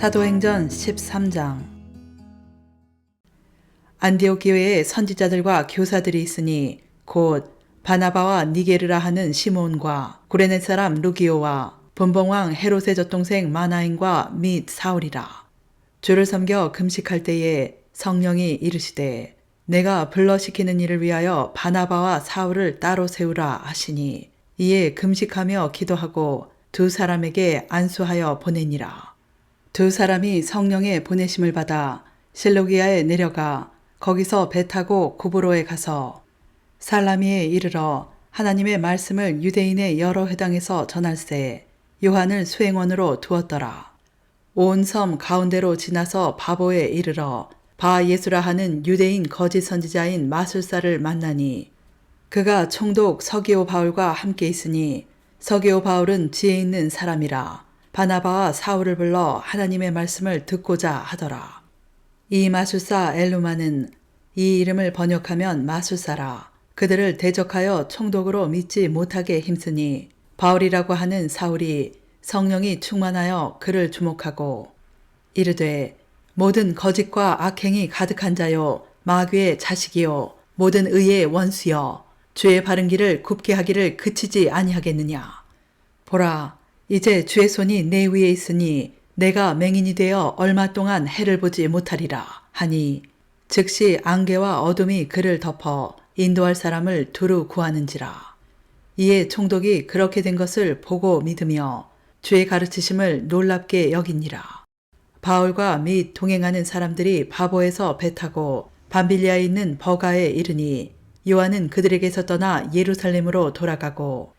사도행전 13장. 안디옥 교회에 선지자들과 교사들이 있으니 곧 바나바와 니게르라 하는 시몬과 구레네 사람 루기오와 분봉왕 헤롯의 젖동생 마나인과 및 사울이라. 주를 섬겨 금식할 때에 성령이 이르시되 내가 불러시키는 일을 위하여 바나바와 사울을 따로 세우라 하시니 이에 금식하며 기도하고 두 사람에게 안수하여 보내니라. 두 사람이 성령의 보내심을 받아 실로기아에 내려가 거기서 배 타고 구브로에 가서 살라미에 이르러 하나님의 말씀을 유대인의 여러 회당에서 전할세 요한을 수행원으로 두었더라. 온 섬 가운데로 지나서 바보에 이르러 바 예수라 하는 유대인 거짓 선지자인 마술사를 만나니 그가 총독 서기오 바울과 함께 있으니 서기오 바울은 지혜 있는 사람이라 바나바와 사울을 불러 하나님의 말씀을 듣고자 하더라. 이 마술사 엘루마는 이 이름을 번역하면 마술사라. 그들을 대적하여 총독으로 믿지 못하게 힘쓰니 바울이라고 하는 사울이 성령이 충만하여 그를 주목하고 이르되 모든 거짓과 악행이 가득한 자요 마귀의 자식이요 모든 의의 원수여 주의 바른 길을 굽게 하기를 그치지 아니하겠느냐. 보라 이제 주의 손이 내 위에 있으니 내가 맹인이 되어 얼마 동안 해를 보지 못하리라 하니 즉시 안개와 어둠이 그를 덮어 인도할 사람을 두루 구하는지라. 이에 총독이 그렇게 된 것을 보고 믿으며 주의 가르치심을 놀랍게 여기니라. 바울과 및 동행하는 사람들이 바보에서 배 타고 밤빌리아에 있는 버가에 이르니 요한은 그들에게서 떠나 예루살렘으로 돌아가고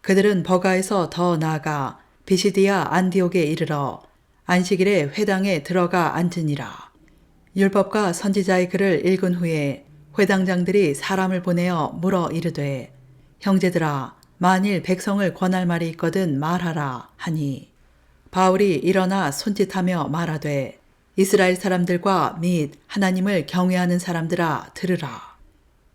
그들은 버가에서 더 나아가 비시디아 안디옥에 이르러 안식일에 회당에 들어가 앉으니라. 율법과 선지자의 글을 읽은 후에 회당장들이 사람을 보내어 물어 이르되 형제들아 만일 백성을 권할 말이 있거든 말하라 하니 바울이 일어나 손짓하며 말하되 이스라엘 사람들과 및 하나님을 경외하는 사람들아 들으라.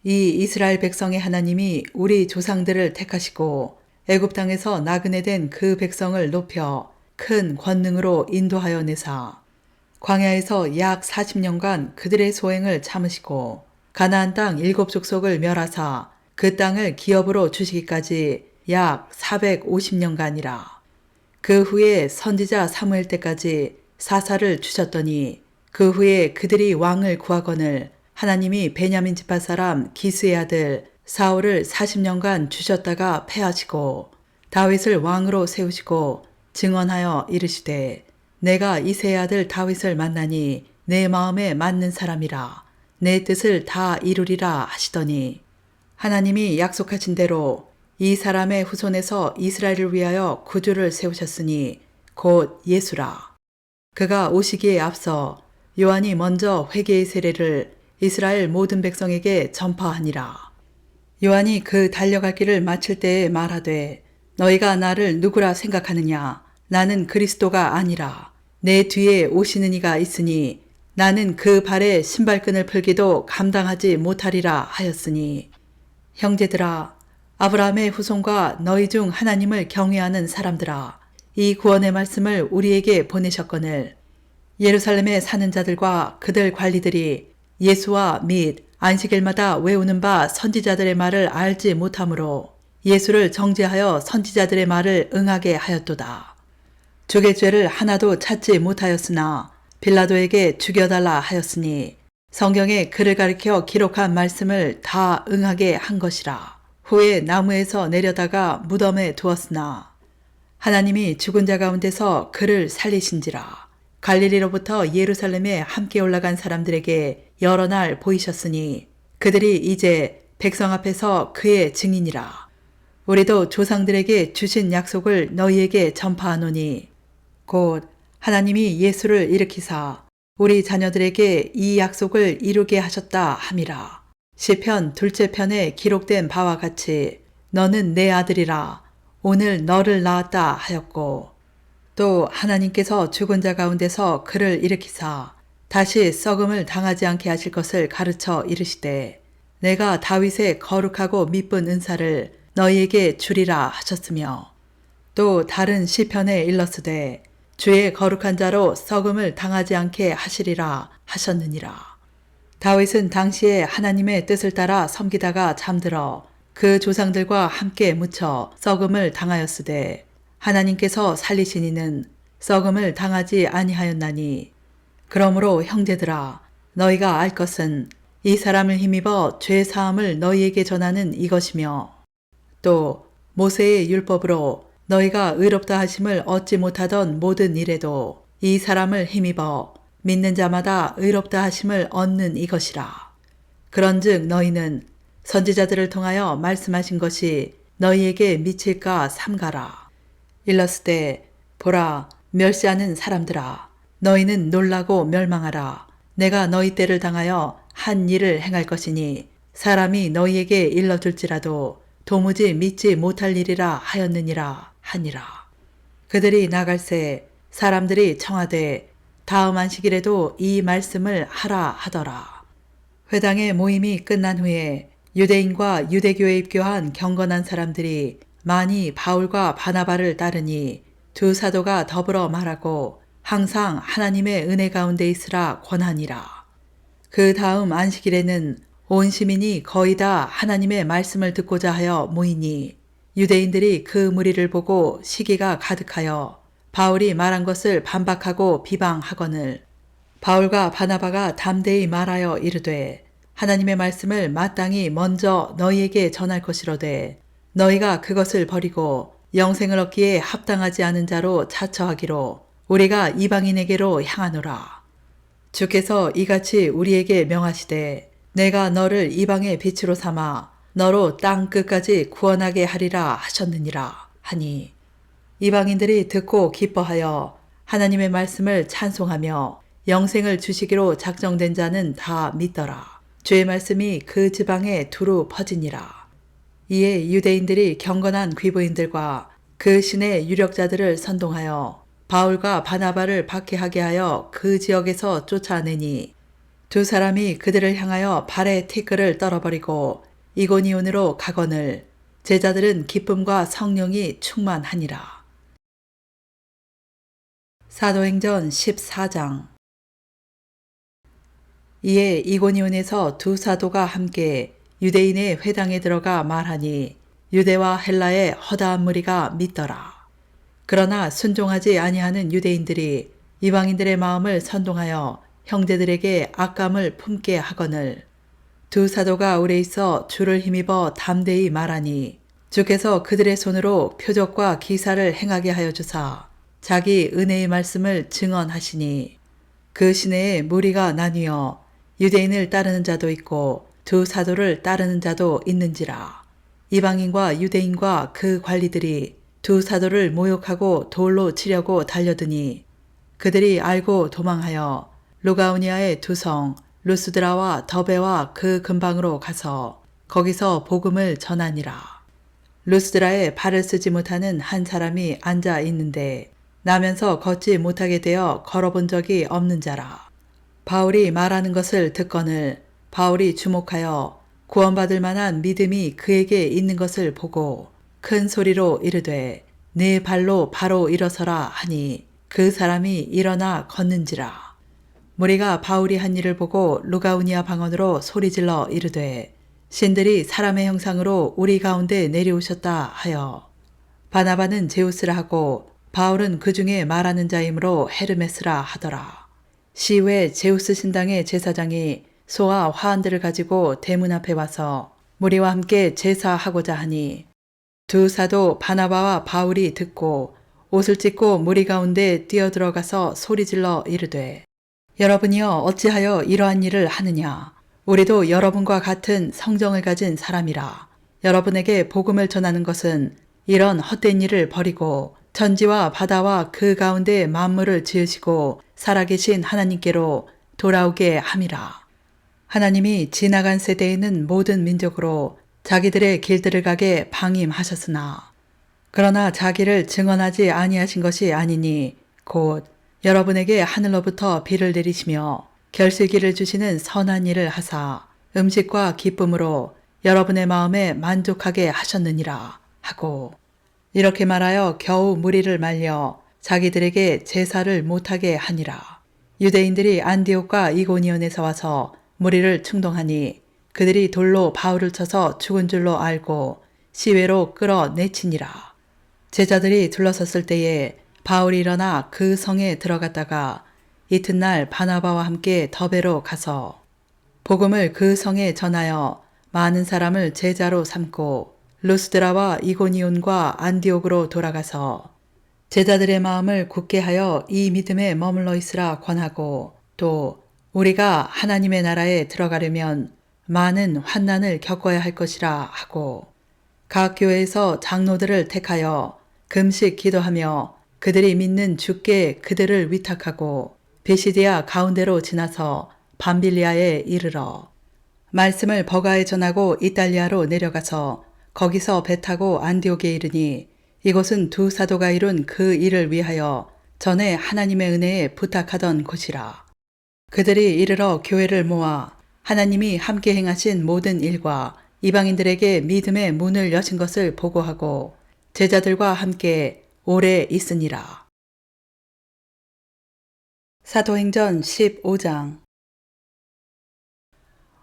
이 이스라엘 백성의 하나님이 우리 조상들을 택하시고 애굽 땅에서 나그네 된 그 백성을 높여 큰 권능으로 인도하여 내사 광야에서 약 40년간 그들의 소행을 참으시고 가나안 땅 7족속을 멸하사 그 땅을 기업으로 주시기까지 약 450년간이라. 그 후에 선지자 사무엘 때까지 사사를 주셨더니 그 후에 그들이 왕을 구하거늘 하나님이 베냐민 지파 사람 기스의 아들 사울을 40년간 주셨다가 패하시고 다윗을 왕으로 세우시고 증언하여 이르시되 내가 이새의 아들 다윗을 만나니 내 마음에 맞는 사람이라 내 뜻을 다 이루리라 하시더니 하나님이 약속하신 대로 이 사람의 후손에서 이스라엘을 위하여 구주를 세우셨으니 곧 예수라. 그가 오시기에 앞서 요한이 먼저 회개의 세례를 이스라엘 모든 백성에게 전파하니라. 요한이 그 달려갈 길을 마칠 때에 말하되 너희가 나를 누구라 생각하느냐. 나는 그리스도가 아니라 내 뒤에 오시는 이가 있으니 나는 그 발에 신발끈을 풀기도 감당하지 못하리라 하였으니 형제들아 아브라함의 후손과 너희 중 하나님을 경외하는 사람들아 이 구원의 말씀을 우리에게 보내셨거늘 예루살렘에 사는 자들과 그들 관리들이 예수와 및 안식일마다 외우는 바 선지자들의 말을 알지 못하므로 예수를 정죄하여 선지자들의 말을 응하게 하였도다. 죽의 죄를 하나도 찾지 못하였으나 빌라도에게 죽여달라 하였으니 성경에 그를 가리켜 기록한 말씀을 다 응하게 한 것이라. 후에 나무에서 내려다가 무덤에 두었으나 하나님이 죽은 자 가운데서 그를 살리신지라. 갈릴리로부터 예루살렘에 함께 올라간 사람들에게 여러 날 보이셨으니 그들이 이제 백성 앞에서 그의 증인이라. 우리도 조상들에게 주신 약속을 너희에게 전파하노니 곧 하나님이 예수를 일으키사 우리 자녀들에게 이 약속을 이루게 하셨다 함이라. 시편 2째 편에 기록된 바와 같이 너는 내 아들이라 오늘 너를 낳았다 하였고 또 하나님께서 죽은 자 가운데서 그를 일으키사 다시 썩음을 당하지 않게 하실 것을 가르쳐 이르시되 내가 다윗의 거룩하고 미쁜 은사를 너희에게 주리라 하셨으며 또 다른 시편에 일렀으되 주의 거룩한 자로 썩음을 당하지 않게 하시리라 하셨느니라. 다윗은 당시에 하나님의 뜻을 따라 섬기다가 잠들어 그 조상들과 함께 묻혀 썩음을 당하였으되 하나님께서 살리신 이는 썩음을 당하지 아니하였나니. 그러므로 형제들아, 너희가 알 것은 이 사람을 힘입어 죄 사함을 너희에게 전하는 이것이며, 또 모세의 율법으로 너희가 의롭다 하심을 얻지 못하던 모든 일에도 이 사람을 힘입어 믿는 자마다 의롭다 하심을 얻는 이것이라. 그런즉 너희는 선지자들을 통하여 말씀하신 것이 너희에게 미칠까 삼가라. 일렀으되 보라, 멸시하는 사람들아, 너희는 놀라고 멸망하라. 내가 너희 때를 당하여 한 일을 행할 것이니 사람이 너희에게 일러줄지라도 도무지 믿지 못할 일이라 하였느니라 하니라. 그들이 나갈새 사람들이 청하되 다음 안식일에도 이 말씀을 하라 하더라. 회당의 모임이 끝난 후에 유대인과 유대교에 입교한 경건한 사람들이 많이 바울과 바나바를 따르니 두 사도가 더불어 말하고 항상 하나님의 은혜 가운데 있으라 권하니라. 그 다음 안식일에는 온 시민이 거의 다 하나님의 말씀을 듣고자 하여 모이니 유대인들이 그 무리를 보고 시기가 가득하여 바울이 말한 것을 반박하고 비방하거늘 바울과 바나바가 담대히 말하여 이르되 하나님의 말씀을 마땅히 먼저 너희에게 전할 것이로되 너희가 그것을 버리고 영생을 얻기에 합당하지 않은 자로 자처하기로 우리가 이방인에게로 향하노라. 주께서 이같이 우리에게 명하시되 내가 너를 이방의 빛으로 삼아 너로 땅 끝까지 구원하게 하리라 하셨느니라 하니 이방인들이 듣고 기뻐하여 하나님의 말씀을 찬송하며 영생을 주시기로 작정된 자는 다 믿더라. 주의 말씀이 그 지방에 두루 퍼지니라. 이에 유대인들이 경건한 귀부인들과 그 신의 유력자들을 선동하여 바울과 바나바를 박해하게 하여 그 지역에서 쫓아내니 두 사람이 그들을 향하여 발에 티끌을 떨어버리고 이고니온으로 가거늘 제자들은 기쁨과 성령이 충만하니라. 사도행전 14장. 이에 이고니온에서 두 사도가 함께 유대인의 회당에 들어가 말하니 유대와 헬라의 허다한 무리가 믿더라. 그러나 순종하지 아니하는 유대인들이 이방인들의 마음을 선동하여 형제들에게 악감을 품게 하거늘 두 사도가 오래 있어 주를 힘입어 담대히 말하니 주께서 그들의 손으로 표적과 기사를 행하게 하여 주사 자기 은혜의 말씀을 증언하시니 그 시내에 무리가 나뉘어 유대인을 따르는 자도 있고 두 사도를 따르는 자도 있는지라. 이방인과 유대인과 그 관리들이 두 사도를 모욕하고 돌로 치려고 달려드니 그들이 알고 도망하여 루가우니아의 두 성 루스드라와 더베와 그 근방으로 가서 거기서 복음을 전하니라. 루스드라에 발을 쓰지 못하는 한 사람이 앉아 있는데 나면서 걷지 못하게 되어 걸어본 적이 없는 자라. 바울이 말하는 것을 듣거늘 바울이 주목하여 구원받을 만한 믿음이 그에게 있는 것을 보고 큰 소리로 이르되 네 발로 바로 일어서라 하니 그 사람이 일어나 걷는지라. 무리가 바울이 한 일을 보고 루가우니아 방언으로 소리질러 이르되 신들이 사람의 형상으로 우리 가운데 내려오셨다 하여 바나바는 제우스라 하고 바울은 그 중에 말하는 자이므로 헤르메스라 하더라. 시외 제우스 신당의 제사장이 소와 화환들을 가지고 대문 앞에 와서 무리와 함께 제사하고자 하니 두 사도 바나바와 바울이 듣고 옷을 찢고 무리 가운데 뛰어들어가서 소리질러 이르되 여러분이여 어찌하여 이러한 일을 하느냐. 우리도 여러분과 같은 성정을 가진 사람이라. 여러분에게 복음을 전하는 것은 이런 헛된 일을 버리고 천지와 바다와 그 가운데 만물을 지으시고 살아계신 하나님께로 돌아오게 함이라. 하나님이 지나간 세대에는 모든 민족으로 자기들의 길들을 가게 방임하셨으나 그러나 자기를 증언하지 아니하신 것이 아니니 곧 여러분에게 하늘로부터 비를 내리시며 결실기를 주시는 선한 일을 하사 음식과 기쁨으로 여러분의 마음에 만족하게 하셨느니라 하고 이렇게 말하여 겨우 무리를 말려 자기들에게 제사를 못하게 하니라. 유대인들이 안디옥과 이고니온에서 와서 무리를 충동하니 그들이 돌로 바울을 쳐서 죽은 줄로 알고 시외로 끌어내치니라. 제자들이 둘러섰을 때에 바울이 일어나 그 성에 들어갔다가 이튿날 바나바와 함께 더베로 가서 복음을 그 성에 전하여 많은 사람을 제자로 삼고 루스드라와 이고니온과 안디옥으로 돌아가서 제자들의 마음을 굳게 하여 이 믿음에 머물러 있으라 권하고 또 우리가 하나님의 나라에 들어가려면 많은 환난을 겪어야 할 것이라 하고 각 교회에서 장로들을 택하여 금식 기도하며 그들이 믿는 주께 그들을 위탁하고 베시디아 가운데로 지나서 밤빌리아에 이르러 말씀을 버가에 전하고 이탈리아로 내려가서 거기서 배 타고 안디옥에 이르니 이곳은 두 사도가 이룬 그 일을 위하여 전에 하나님의 은혜에 부탁하던 곳이라. 그들이 이르러 교회를 모아 하나님이 함께 행하신 모든 일과 이방인들에게 믿음의 문을 여신 것을 보고하고 제자들과 함께 오래 있으니라. 사도행전 15장.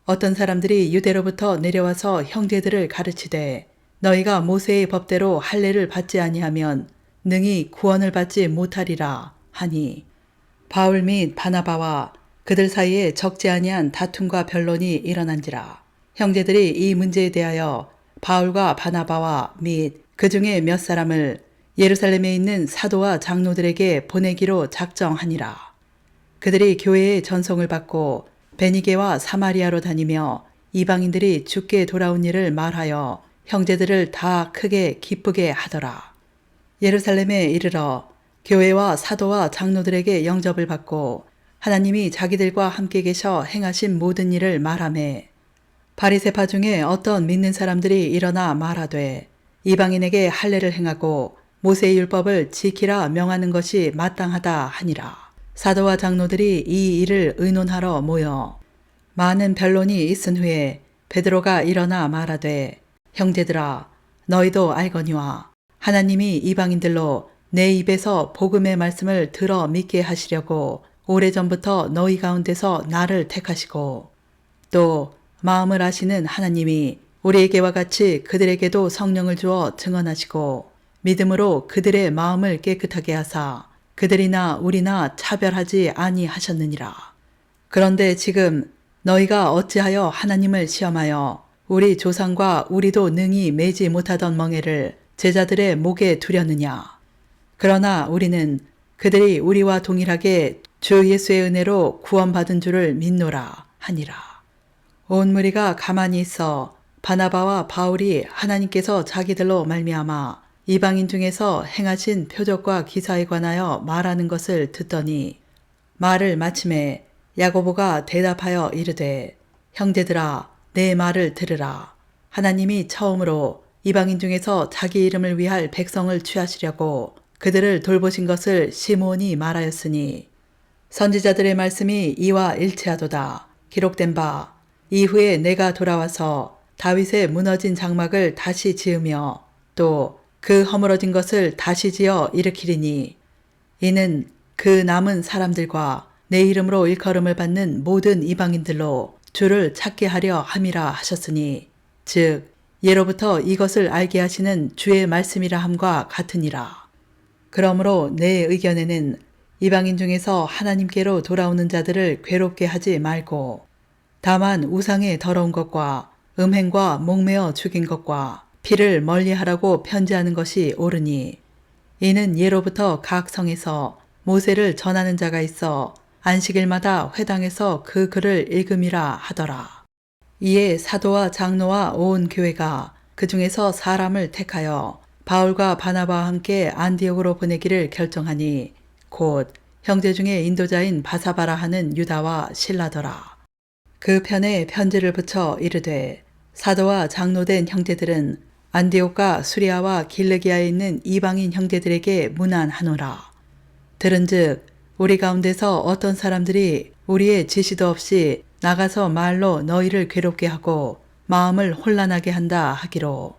어떤 사람들이 유대로부터 내려와서 형제들을 가르치되 너희가 모세의 법대로 할례를 받지 아니하면 능히 구원을 받지 못하리라 하니 바울 및 바나바와 그들 사이에 적지 아니한 다툼과 변론이 일어난지라. 형제들이 이 문제에 대하여 바울과 바나바와 및 그 중에 몇 사람을 예루살렘에 있는 사도와 장로들에게 보내기로 작정하니라. 그들이 교회의 전송을 받고 베니게와 사마리아로 다니며 이방인들이 주께 돌아온 일을 말하여 형제들을 다 크게 기쁘게 하더라. 예루살렘에 이르러 교회와 사도와 장로들에게 영접을 받고 하나님이 자기들과 함께 계셔 행하신 모든 일을 말하매 바리새파 중에 어떤 믿는 사람들이 일어나 말하되 이방인에게 할례를 행하고 모세의 율법을 지키라 명하는 것이 마땅하다 하니라. 사도와 장로들이 이 일을 의논하러 모여 많은 변론이 있은 후에 베드로가 일어나 말하되 형제들아 너희도 알거니와 하나님이 이방인들로 내 입에서 복음의 말씀을 들어 믿게 하시려고 오래전부터 너희 가운데서 나를 택하시고 또 마음을 아시는 하나님이 우리에게와 같이 그들에게도 성령을 주어 증언하시고 믿음으로 그들의 마음을 깨끗하게 하사 그들이나 우리나 차별하지 아니하셨느니라. 그런데 지금 너희가 어찌하여 하나님을 시험하여 우리 조상과 우리도 능히 매지 못하던 멍에를 제자들의 목에 두려느냐. 그러나 우리는 그들이 우리와 동일하게 주 예수의 은혜로 구원받은 줄을 믿노라 하니라. 온 무리가 가만히 있어 바나바와 바울이 하나님께서 자기들로 말미암아 이방인 중에서 행하신 표적과 기사에 관하여 말하는 것을 듣더니 말을 마침에 야고보가 대답하여 이르되 형제들아 내 말을 들으라. 하나님이 처음으로 이방인 중에서 자기 이름을 위할 백성을 취하시려고 그들을 돌보신 것을 시므온이 말하였으니 선지자들의 말씀이 이와 일치하도다. 기록된 바 이후에 내가 돌아와서 다윗의 무너진 장막을 다시 지으며 또 그 허물어진 것을 다시 지어 일으키리니 이는 그 남은 사람들과 내 이름으로 일컬음을 받는 모든 이방인들로 주를 찾게 하려 함이라 하셨으니 즉 예로부터 이것을 알게 하시는 주의 말씀이라 함과 같으니라. 그러므로 내 의견에는 이방인 중에서 하나님께로 돌아오는 자들을 괴롭게 하지 말고 다만 우상의 더러운 것과 음행과 목매어 죽인 것과 피를 멀리하라고 편지하는 것이 옳으니 이는 예로부터 각 성에서 모세를 전하는 자가 있어 안식일마다 회당에서 그 글을 읽음이라 하더라. 이에 사도와 장로와 온 교회가 그 중에서 사람을 택하여 바울과 바나바와 함께 안디옥으로 보내기를 결정하니 곧 형제 중에 인도자인 바사바라 하는 유다와 실라더라. 그 편에 편지를 붙여 이르되 사도와 장로된 형제들은 안디옥과 수리아와 길르기아에 있는 이방인 형제들에게 문안하노라. 들은즉 우리 가운데서 어떤 사람들이 우리의 지시도 없이 나가서 말로 너희를 괴롭게 하고 마음을 혼란하게 한다 하기로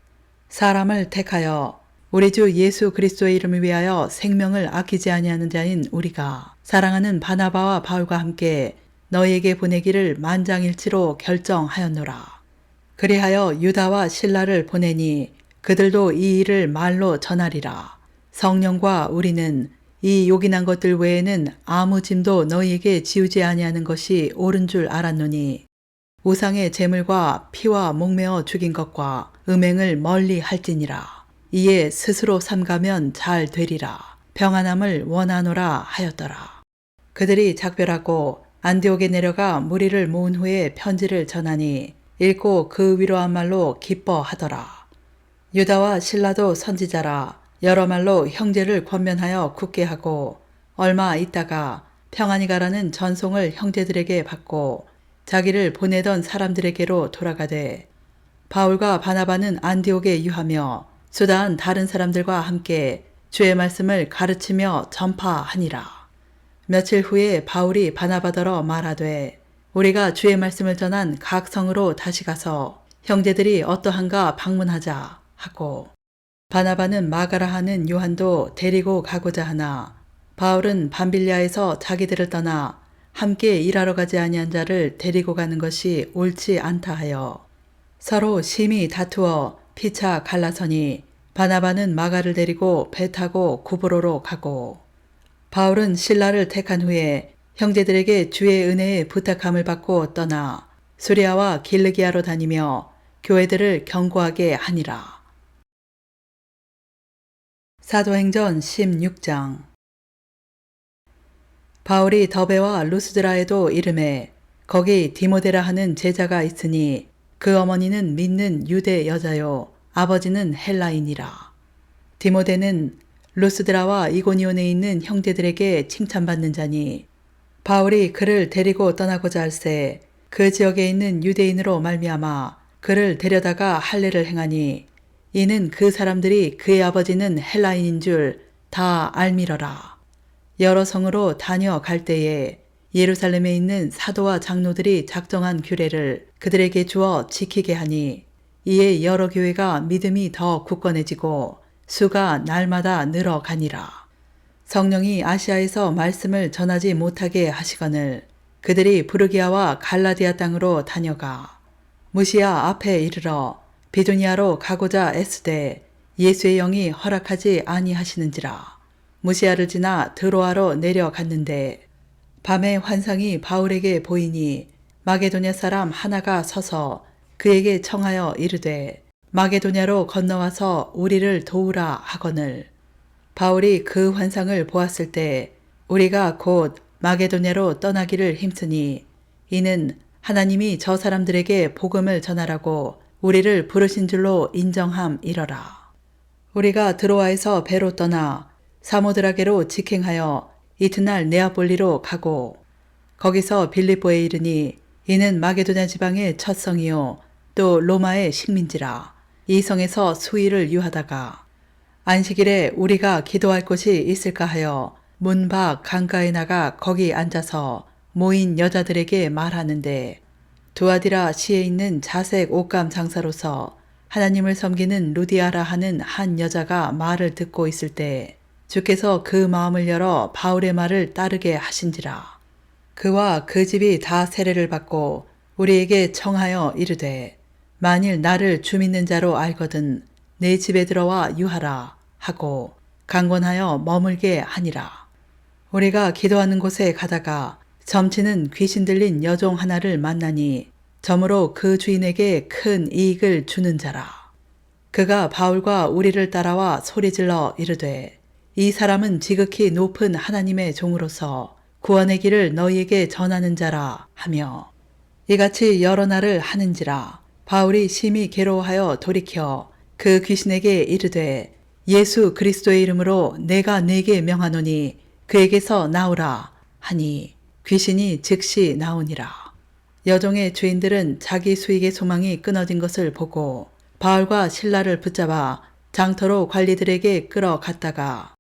사람을 택하여 우리 주 예수 그리스도의 이름을 위하여 생명을 아끼지 아니하는 자인 우리가 사랑하는 바나바와 바울과 함께 너희에게 보내기를 만장일치로 결정하였노라. 그리하여 유다와 실라를 보내니 그들도 이 일을 말로 전하리라. 성령과 우리는 이 요긴한 것들 외에는 아무 짐도 너희에게 지우지 아니하는 것이 옳은 줄 알았노니 우상의 제물과 피와 목매어 죽인 것과 음행을 멀리 할지니라. 이에 스스로 삼가면 잘 되리라. 평안함을 원하노라 하였더라. 그들이 작별하고 안디옥에 내려가 무리를 모은 후에 편지를 전하니 읽고 그 위로한 말로 기뻐하더라. 유다와 실라도 선지자라 여러 말로 형제를 권면하여 굳게 하고 얼마 있다가 평안히 가라는 전송을 형제들에게 받고 자기를 보내던 사람들에게로 돌아가되 바울과 바나바는 안디옥에 유하며 수다한 다른 사람들과 함께 주의 말씀을 가르치며 전파하니라. 며칠 후에 바울이 바나바더러 말하되 우리가 주의 말씀을 전한 각 성으로 다시 가서 형제들이 어떠한가 방문하자 하고 바나바는 마가라 하는 요한도 데리고 가고자 하나 바울은 밤빌리아에서 자기들을 떠나 함께 일하러 가지 아니한 자를 데리고 가는 것이 옳지 않다 하여 서로 심히 다투어 피차 갈라서니 바나바는 마가를 데리고 배 타고 구브로로 가고 바울은 실라를 택한 후에 형제들에게 주의 은혜에 부탁함을 받고 떠나 수리아와 길르기아로 다니며 교회들을 경고하게 하니라. 사도행전 16장. 바울이 더베와 루스드라에도 이르매 거기 디모데라 하는 제자가 있으니 그 어머니는 믿는 유대 여자요 아버지는 헬라인이라. 디모데는 루스드라와 이고니온에 있는 형제들에게 칭찬받는 자니 바울이 그를 데리고 떠나고자 할새 그 지역에 있는 유대인으로 말미암아 그를 데려다가 할례를 행하니 이는 그 사람들이 그의 아버지는 헬라인인 줄 다 알미러라. 여러 성으로 다녀갈 때에 예루살렘에 있는 사도와 장로들이 작정한 규례를 그들에게 주어 지키게 하니 이에 여러 교회가 믿음이 더 굳건해지고 수가 날마다 늘어가니라. 성령이 아시아에서 말씀을 전하지 못하게 하시거늘 그들이 부르기아와 갈라디아 땅으로 다녀가 무시아 앞에 이르러 비두니아로 가고자 애쓰되 예수의 영이 허락하지 아니하시는지라. 무시아를 지나 드로아로 내려갔는데 밤에 환상이 바울에게 보이니 마게도냐 사람 하나가 서서 그에게 청하여 이르되 마게도냐로 건너와서 우리를 도우라 하거늘 바울이 그 환상을 보았을 때 우리가 곧 마게도냐로 떠나기를 힘쓰니 이는 하나님이 저 사람들에게 복음을 전하라고 우리를 부르신 줄로 인정함이러라. 우리가 드로아에서 배로 떠나 사모드라게로 직행하여 이튿날 네아폴리로 가고 거기서 빌립보에 이르니 이는 마게도냐 지방의 첫 성이요 또 로마의 식민지라. 이 성에서 수일을 유하다가 안식일에 우리가 기도할 곳이 있을까 하여 문 밖 강가에 나가 거기 앉아서 모인 여자들에게 말하는데 두아디라 시에 있는 자색 옷감 장사로서 하나님을 섬기는 루디아라 하는 한 여자가 말을 듣고 있을 때 주께서 그 마음을 열어 바울의 말을 따르게 하신지라. 그와 그 집이 다 세례를 받고 우리에게 청하여 이르되 만일 나를 주 믿는 자로 알거든 내 집에 들어와 유하라 하고 강권하여 머물게 하니라. 우리가 기도하는 곳에 가다가 점치는 귀신 들린 여종 하나를 만나니 점으로 그 주인에게 큰 이익을 주는 자라. 그가 바울과 우리를 따라와 소리질러 이르되 이 사람은 지극히 높은 하나님의 종으로서 구원의 길을 너희에게 전하는 자라 하며 이같이 여러 날을 하는지라. 바울이 심히 괴로워하여 돌이켜 그 귀신에게 이르되 예수 그리스도의 이름으로 내가 네게 명하노니 그에게서 나오라 하니 귀신이 즉시 나오니라. 여종의 주인들은 자기 수익의 소망이 끊어진 것을 보고 바울과 실라를 붙잡아 장터로 관리들에게 끌어갔다가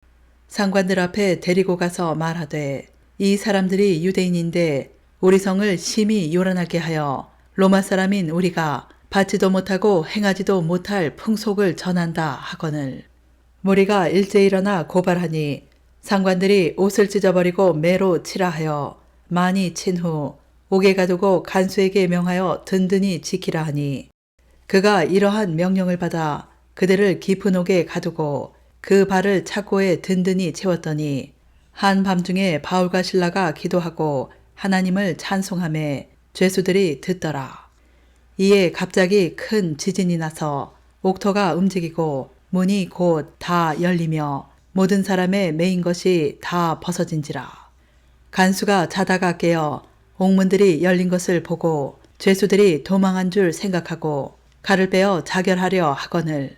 상관들 앞에 데리고 가서 말하되 이 사람들이 유대인인데 우리 성을 심히 요란하게 하여 로마 사람인 우리가 받지도 못하고 행하지도 못할 풍속을 전한다 하거늘 무리가 일제 일어나 고발하니 상관들이 옷을 찢어버리고 매로 치라 하여 많이 친 후 옥에 가두고 간수에게 명하여 든든히 지키라 하니 그가 이러한 명령을 받아 그들을 깊은 옥에 가두고 그 발을 착고에 든든히 채웠더니 한밤중에 바울과 실라가 기도하고 하나님을 찬송하며 죄수들이 듣더라. 이에 갑자기 큰 지진이 나서 옥토가 움직이고 문이 곧 다 열리며 모든 사람의 매인 것이 다 벗어진지라. 간수가 자다가 깨어 옥문들이 열린 것을 보고 죄수들이 도망한 줄 생각하고 칼을 빼어 자결하려 하거늘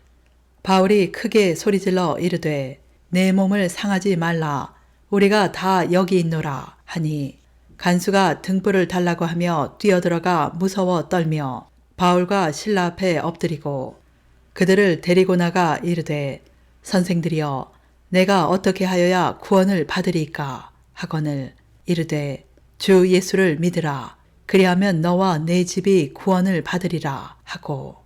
바울이 크게 소리질러 이르되 내 몸을 상하지 말라 우리가 다 여기 있노라 하니 간수가 등불을 달라고 하며 뛰어들어가 무서워 떨며 바울과 실라 앞에 엎드리고 그들을 데리고 나가 이르되 선생들이여 내가 어떻게 하여야 구원을 받으리까 하거늘 이르되 주 예수를 믿으라 그리하면 너와 내 집이 구원을 받으리라 하고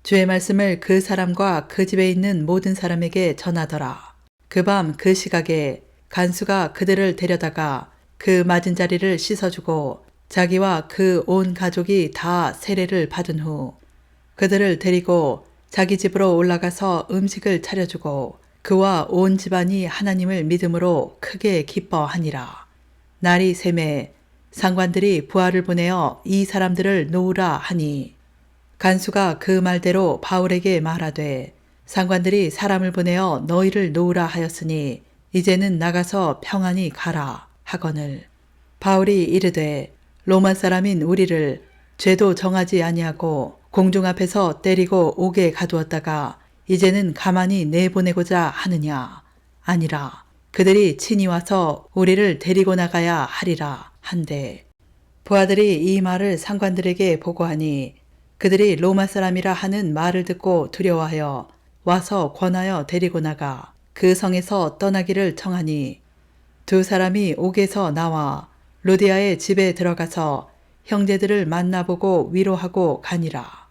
주의 말씀을 그 사람과 그 집에 있는 모든 사람에게 전하더라. 그 밤 그 시각에 간수가 그들을 데려다가 그 맞은 자리를 씻어주고 자기와 그 온 가족이 다 세례를 받은 후 그들을 데리고 자기 집으로 올라가서 음식을 차려주고 그와 온 집안이 하나님을 믿음으로 크게 기뻐하니라. 날이 새매 상관들이 부하를 보내어 이 사람들을 놓으라 하니 간수가 그 말대로 바울에게 말하되 상관들이 사람을 보내어 너희를 놓으라 하였으니 이제는 나가서 평안히 가라 하거늘 바울이 이르되 로마 사람인 우리를 죄도 정하지 아니하고 공중 앞에서 때리고 옥에 가두었다가 이제는 가만히 내보내고자 하느냐 아니라 그들이 친히 와서 우리를 데리고 나가야 하리라 한데 부하들이 이 말을 상관들에게 보고하니 그들이 로마 사람이라 하는 말을 듣고 두려워하여 와서 권하여 데리고 나가 그 성에서 떠나기를 청하니 두 사람이 옥에서 나와 루디아의 집에 들어가서 형제들을 만나보고 위로하고 가니라.